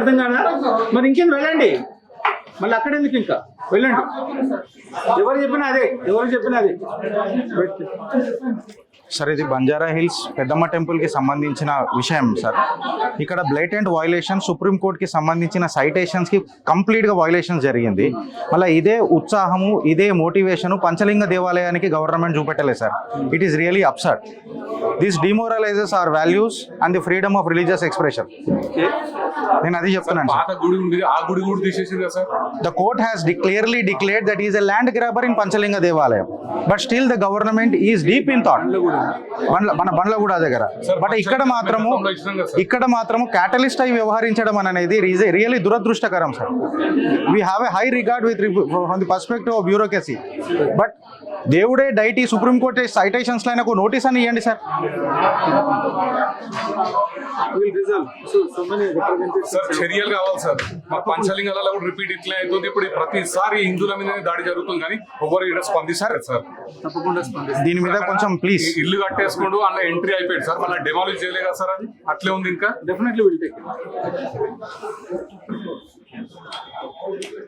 అర్థం కాదా? మరి ఇంకేం వెళ్ళండి, మళ్ళీ అక్కడ ఎందుకు ఇంకా వెళ్ళండి. ఎవరు చెప్పినా అదే. సార్ ఇది బంజారా హిల్స్ పెద్దమ్మ టెంపుల్కి సంబంధించిన విషయం సార్. ఇక్కడ బ్లేటెంట్ వైలేషన్, సుప్రీంకోర్టుకి సంబంధించిన సైటేషన్స్కి కంప్లీట్గా వైలేషన్స్ జరిగింది. మళ్ళీ ఇదే ఉత్సాహము, ఇదే మోటివేషను పంచలింగ దేవాలయానికి గవర్నమెంట్ చూపెట్టలేదు sir. It is really upset. This demoralizes our values and the freedom of religious expression. నేను అది చెప్తున్నాను. The court has clearly declared that is a land grabber in Panchalinga దేవాలయం, but still the government is deep in thought. మన బండ్లగూడ దగ్గర. But ఇక్కడ మాత్రము catalyst అయి వ్యవహరించడం అనేది రియల్లీ దురదృష్టకరం sir. We have a high regard with from the perspective of bureaucracy. But దేవుడే డైటీ సుప్రీంకోర్టు సైటేషన్స్ లో ఒక నోటీస్ అని ఇవ్వండి సార్. చర్యలు కావాలి సార్. మా పంచలింగాలలో కూడా రిపీట్ ఇట్లా అవుతుంది. ఇప్పుడు ప్రతిసారి హిందువుల మీద దాడి జరుగుతుంది, కానీ ఎవరు ఇక్కడ స్పందిస్తారు సార్. దీని మీద కొంచెం ప్లీజ్. ఇల్లు కట్టేసుకోండు, అలా ఎంట్రీ అయిపోయాడు సార్. మళ్ళీ డెమాలిష్ చేయలే కదా సార్, అది అట్లే ఉంది. ఇంకా డెఫినెట్లీ విల్ టేక్.